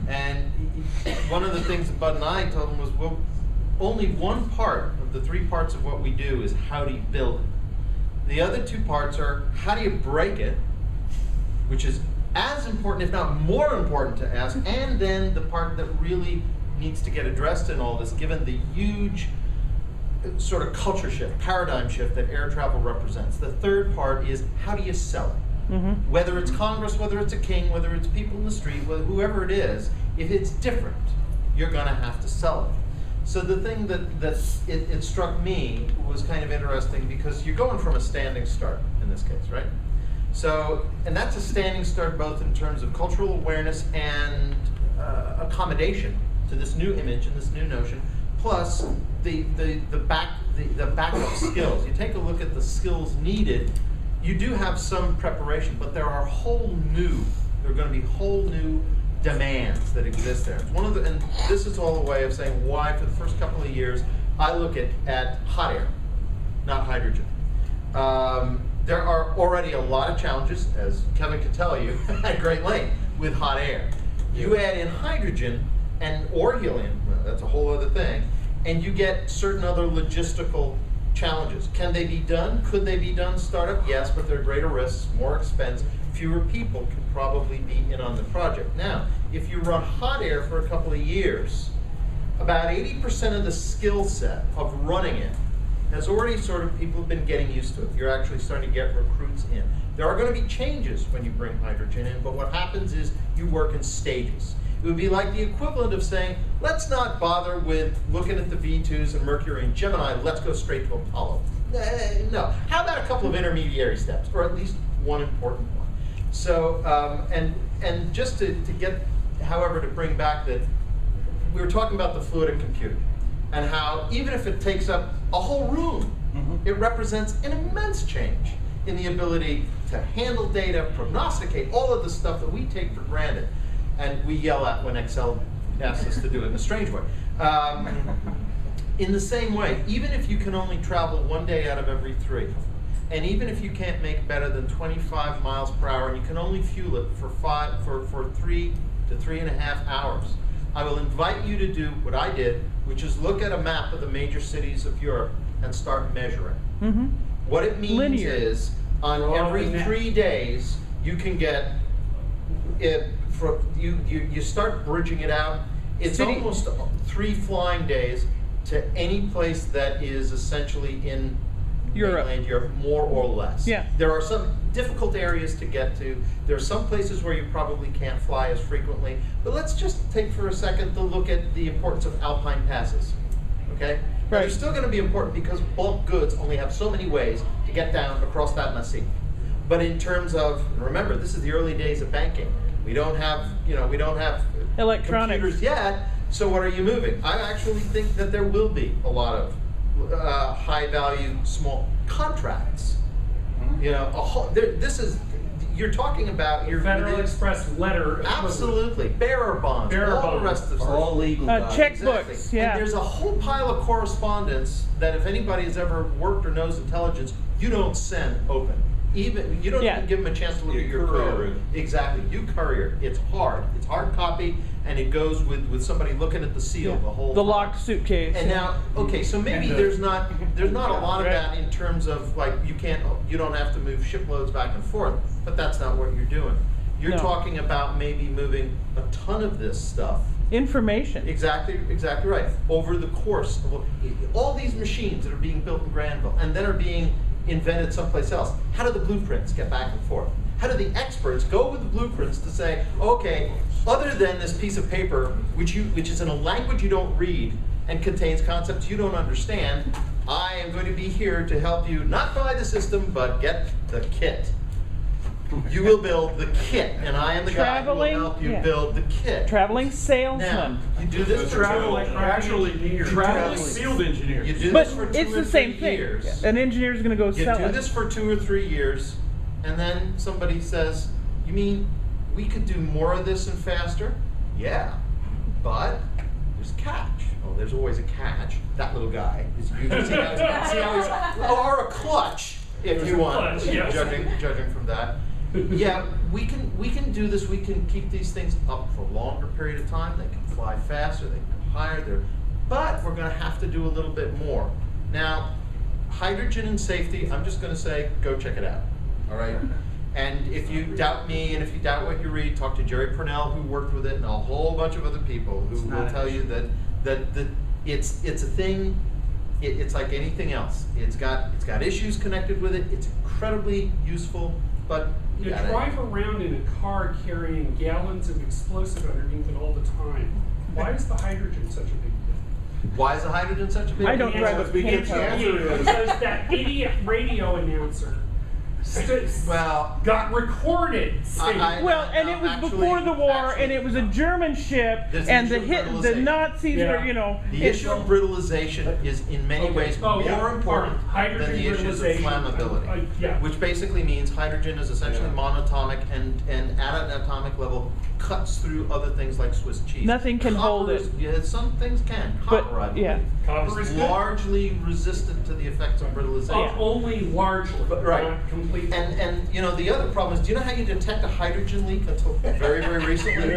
And one of the things that Bud and I told him was, well, only one part of the three parts of what we do is how do you build it. The other two parts are how do you break it, which is as important, if not more important to ask, and then the part that really needs to get addressed in all this, given the huge sort of culture shift, paradigm shift that air travel represents. The third part is how do you sell it? Mm-hmm. Whether it's Congress, whether it's a king, whether it's people in the street, whoever it is, if it's different, you're going to have to sell it. So the thing that it struck me was kind of interesting because you're going from a standing start in this case, right? So, and that's a standing start both in terms of cultural awareness and accommodation to this new image and this new notion, plus the backup skills. You take a look at the skills needed, you do have some preparation, but there are there are going to be whole new demands that exist there. It's one of and this is all a way of saying why for the first couple of years I look at hot air, not hydrogen. There are already a lot of challenges, as Kevin could tell you, at great length, with hot air. You add in hydrogen or helium, well, that's a whole other thing, and you get certain other logistical challenges. Can they be done? Could they be done startup? Yes, but there are greater risks, more expense. Fewer people can probably be in on the project. Now, if you run hot air for a couple of years, about 80% of the skill set of running it has already people have been getting used to it. You're actually starting to get recruits in. There are going to be changes when you bring hydrogen in, but what happens is you work in stages. It would be like the equivalent of saying, let's not bother with looking at the V2s and Mercury and Gemini, let's go straight to Apollo. No. How about a couple of intermediary steps, or at least one important one? So, and just to get, however, to bring back that, we were talking about the fluidic computer, and how even if it takes up a whole room, it represents an immense change in the ability to handle data, prognosticate, all of the stuff that we take for granted, and we yell at when Excel asks us to do it in a strange way. In the same way, even if you can only travel one day out of every 3, and even if you can't make better than 25 miles per hour, and you can only fuel it for 3 to 3.5 hours, I will invite you to do what I did, which is look at a map of the major cities of Europe and start measuring. Mm-hmm. What it means is, on every 3 days, you can get it. You start bridging it out. It's almost 3 flying days to any place that is essentially in mainland Europe, more or less. Yeah. There are some difficult areas to get to. There are some places where you probably can't fly as frequently. But let's just take for a second to look at the importance of alpine passes. Okay? Right. They're still going to be important because bulk goods only have so many ways to get down across that massif. But in terms of, remember, this is the early days of banking. We don't have electronics computers yet. So what are you moving? I actually think that there will be a lot of high-value small contracts. You know, you're talking about your Federal Express letter. Absolutely, bearer bonds, all the rest of all legal checkbooks. Exactly. Yeah, and there's a whole pile of correspondence that if anybody has ever worked or knows intelligence, you don't send open. Even you don't even give them a chance to look at your code. Exactly, you courier. It's hard copy, and it goes with somebody looking at the seal the whole time. Locked suitcase. And now, okay, so maybe there's not a lot of that in terms of like you don't have to move shiploads back and forth, but that's not what you're doing. You're talking about maybe moving a ton of this stuff. Information. Exactly right. Over the course of all these machines that are being built in Granville and then are being invented someplace else. How do the blueprints get back and forth? How do the experts go with the blueprints to say, okay, other than this piece of paper, which is in a language you don't read and contains concepts you don't understand, I am going to be here to help you not buy the system, but get the kit. You will build the kit, and I am the guy who will help you build the kit. Traveling salesman. Now, you do this for traveling field engineer. You do But this for 2 it's or the 3 same thing. years. An engineer is going to go You sell do it. this for 2 or 3 years, and then somebody says, you mean we could do more of this and faster? Yeah, but there's a catch. Oh, there's always a catch. That little guy is usually see how he's or a clutch, if you want, judging from that. yeah, we can do this. We can keep these things up for a longer period of time. They can fly faster. They can go higher. But we're going to have to do a little bit more. Now, hydrogen and safety. I'm just going to say, go check it out. All right. And if you doubt me, and if you doubt what you read, talk to Jerry Purnell, who worked with it, and a whole bunch of other people who will tell you that it's a thing. It's like anything else. It's got issues connected with it. It's incredibly useful, but You drive around in a car carrying gallons of explosive underneath it all the time. Why is the hydrogen such a big deal? Why is the hydrogen such a big deal? I don't drive a Because paper. that idiot radio announcer Well, got recorded saying, Well, and it was before the war, and it was a German ship, There's and the issue of the brittleization. Nazis Yeah. were, you know. the issue of brittleization is in many ways more important hydrogen than the issues of brittleization. flammability. Yeah. Which basically means hydrogen is essentially monatomic and at an atomic level cuts through other things like Swiss cheese. Nothing can hold it. Yeah, some things can. But, Copper, I believe, yeah. Copper is is good. largely resistant to the effects of brittleization. Only largely, Right. not completely. And you know, the other problem is, do you know how you detect a hydrogen leak until very, very recently?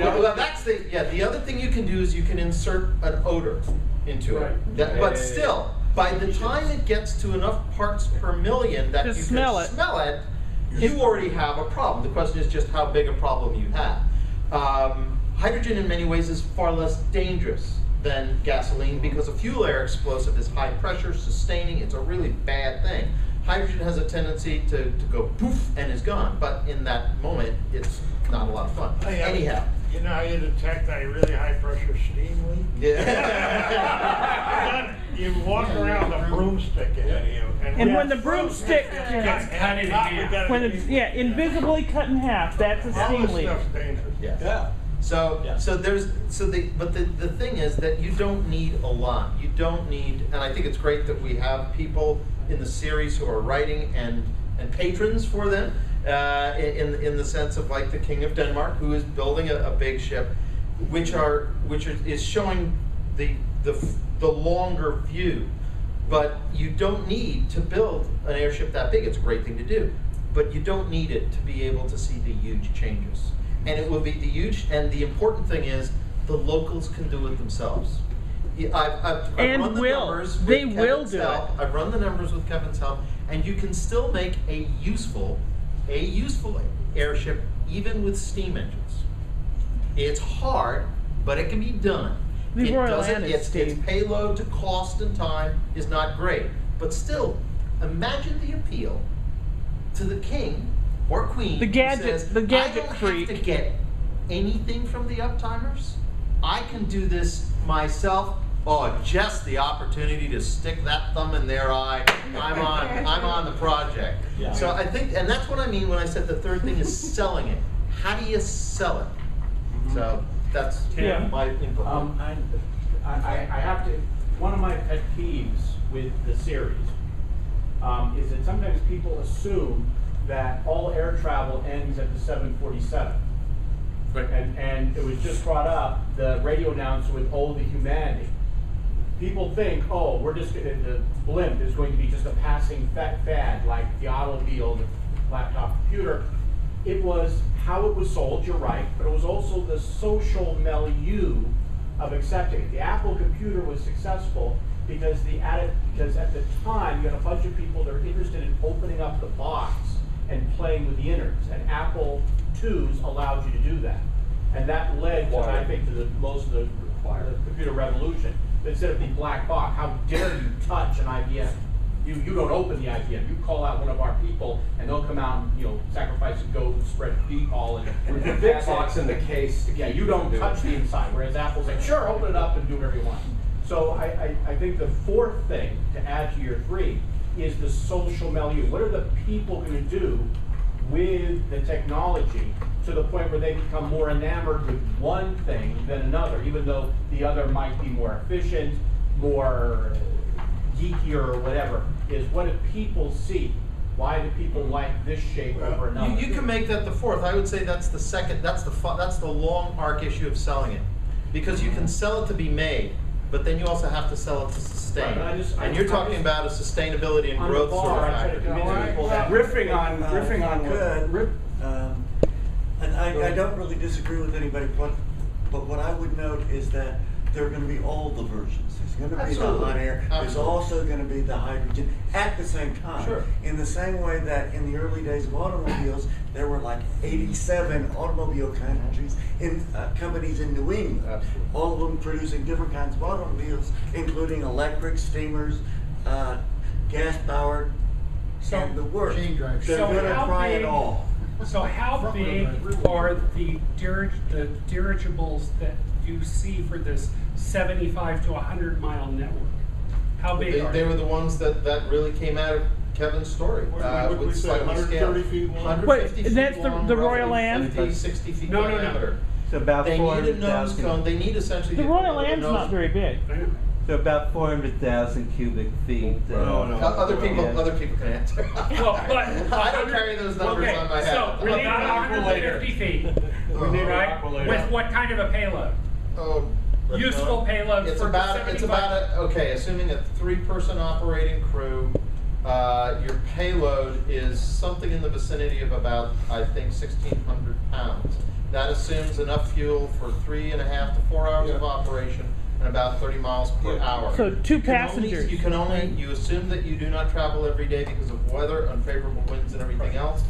Well, that's the other thing you can do is you can insert an odor into it. Right. But still, by the time it gets to enough parts per million that To you smell can it. smell it, you already have a problem. The question is just how big a problem you have. Hydrogen in many ways is far less dangerous than gasoline because a fuel air explosive is high pressure, sustaining, it's a really bad thing. Hydrogen has a tendency to go poof and is gone, but in that moment, it's not a lot of fun. Anyhow. You know how you detect a really high pressure steam leak? Yeah. You walk around the broomstick ahead of you. And when the broomstick, Gets cut in half. when it's, invisibly cut in half, that's a all steam this leak. stuff's dangerous. Yes. So the thing is that you don't need a lot. You don't need, and I think it's great that we have people in the series who are writing and patrons for them, in the sense of like the King of Denmark, who is building a big ship, which is showing the longer view. But you don't need to build an airship that big. It's a great thing to do, but you don't need it to be able to see the huge changes. And it will be the huge, and the important thing is the locals can do it themselves. I've And run the will. numbers with They will Kevin's do help. it. I've run the numbers with Kevin's help, and you can still make a useful airship even with steam engines. It's hard, but it can be done. The It Royal doesn't- Anne is its steam. payload to cost and time is not great, but still, imagine the appeal to the king or queen. The who gadget- says, the gadget I don't freak." have to get anything from the uptimers. I can do this myself. Oh, just the opportunity to stick that thumb in their eye. I'm on the project. Yeah. So I think, and that's what I mean when I said the third thing is selling it. How do you sell it? So that's Yeah. my input. I have to, one of my pet peeves with the series is that sometimes people assume that all air travel ends at the 747. Right. And it was just brought up, the radio announcer with Ode to Humanity. People think, oh, the blimp is going to be just a passing fad like the automobile, the laptop computer. It was how it was sold, you're right, but it was also the social milieu of accepting it. The Apple computer was successful because at the time you had a bunch of people that were interested in opening up the box and playing with the innards, and Apple IIs allowed you to do that. And that led to, I think, to most of the computer revolution. But instead of the black box, how dare you touch an IBM? You don't open the IBM. You call out one of our people, and they'll come out and sacrifice a goat and spread bee pollen and Put fix that box it. in the case. Yeah, you don't touch the inside. Whereas Apple's like, sure, open it up and do whatever you want. So I think the fourth thing to add to your three is the social milieu. What are the people going to do with the technology to the point where they become more enamored with one thing than another, even though the other might be more efficient, more geekier or whatever, is what do people see? Why do people like this shape over another? You can make that the fourth. I would say that's the second. That's the long arc issue of selling it, because you can sell it to be made, but then you also have to sell it to sustain. Right, And you're talking about a sustainability and On the growth sort bar, of I try to factor. convince people that. Riffing on Good. what, And I don't really disagree with anybody, but what I would note is that there are gonna be all the versions. There's gonna be the Absolutely. hot air, there's Absolutely. also gonna be the hydrogen at the same time. Sure. In the same way that in the early days of automobiles, there were like 87 automobile companies in New England. Absolutely. All of them producing different kinds of automobiles, including electric, steamers, gas-powered, So- and the works. Chain drive. They're So gonna how try it big- all. So how big are the dirigibles that you see for this 75 to 100 mile network? How big are They were the ones that really came out of Kevin's story. What did we with say, slightly 130 scaled. feet long? 150 Wait, feet that's the- long, the roughly Royal Land? 50, 60 feet No, no, no. diameter. So about They need a nose 400,000. cone, they need essentially. The to Royal put a Land's nose- not very big. I know. So about 400,000 cubic feet. No. Other people can answer. Well, but I don't carry those numbers okay, on my head. So We need about an aqua 150 feet, We need an right? aqua later. With what kind of a payload? Oh, Useful payload It's for the about, 75? okay, assuming a 3-person operating crew, your payload is something in the vicinity of about, I think, 1,600 pounds. That assumes enough fuel for 3.5 to 4 hours of operation and about 30 miles per hour. So 2 You can only- passengers. you assume that you do not travel every day because of weather, unfavorable winds and everything else.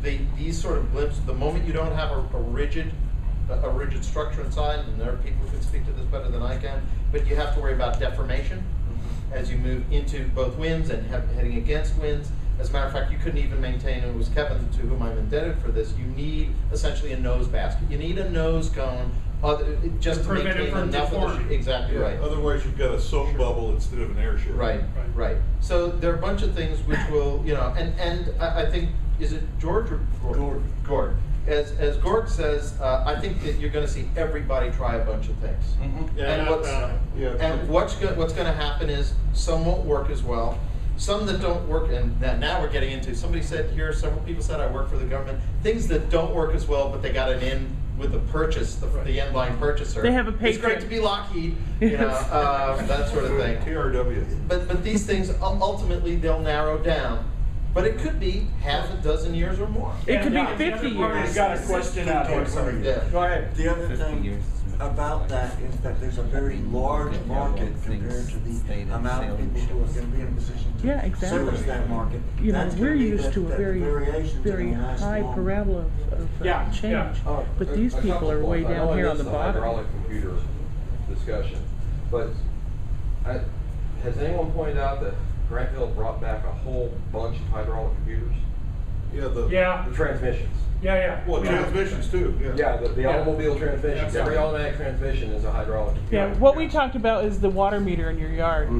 These sort of blimps, the moment you don't have a rigid structure inside, and there are people who can speak to this better than I can, but you have to worry about deformation as you move into both winds and heading against winds. As a matter of fact, you couldn't even maintain, and it was Kevin to whom I'm indebted for this, you need essentially a nose basket. You need a nose cone just to Prevent it maintain from enough of the, deforming. exactly right. Otherwise, you've got a soap bubble instead of an airship. Right, right. So there are a bunch of things which will, and I think, is it George or Gord? Gord. As Gord says, I think that you're gonna see everybody try a bunch of things. And what's gonna happen is some won't work as well. Some that don't work, and now we're getting into, somebody said here, several people said I work for the government, things that don't work as well, but they got it in with the purchase, the end line purchaser. They have a It's great patron. to be Lockheed, Yes. that sort of thing. TRW. But these things, ultimately, they'll narrow down. But it could be half a dozen years or more. It could Yeah. be 50 I years. got a question out here. Yeah. Go ahead. The other 50 thing years is about that is that there's a very large market compared to the amount of people who are gonna be in a position Yeah, to exactly. service that market. You know, That's gonna we're be used that- to a that the very, variations are very gonna last high long. parabola of Yeah, change. yeah. But these people are way down here on the bottom. Hydraulic computer discussion, but has anyone pointed out that Grantville brought back a whole bunch of hydraulic computers? Yeah, The transmissions. yeah. Well, transmissions too, Yeah, the Yeah. automobile transmissions. Yeah. Every automatic transmission is a hydraulic computer. Yeah, what we talked about is the water meter in your yard.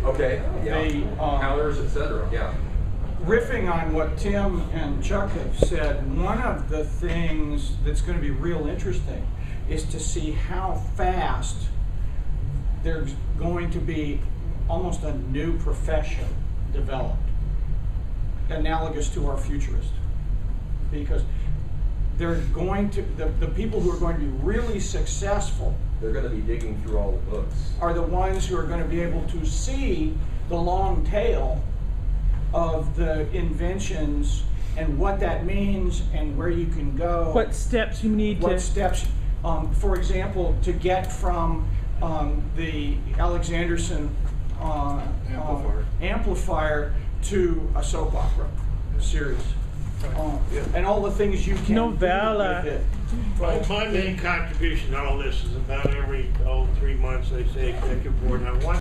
Okay, yeah. The, Counters, et cetera, yeah. Riffing on what Tim and Chuck have said, one of the things that's going to be real interesting is to see how fast there's going to be almost a new profession developed, analogous to our futurist. Because they're going to, the people who are going to be really successful They're gonna be digging through all the books. are the ones who are going to be able to see the long tail of the inventions and what that means and where you can go. What steps you need What to. steps, for example, to get from the Alexanderson amplifier to a soap opera series. And all the things you can Novella. do with it. Well, my main contribution to all this is about every 3 months they say executive board. Now, one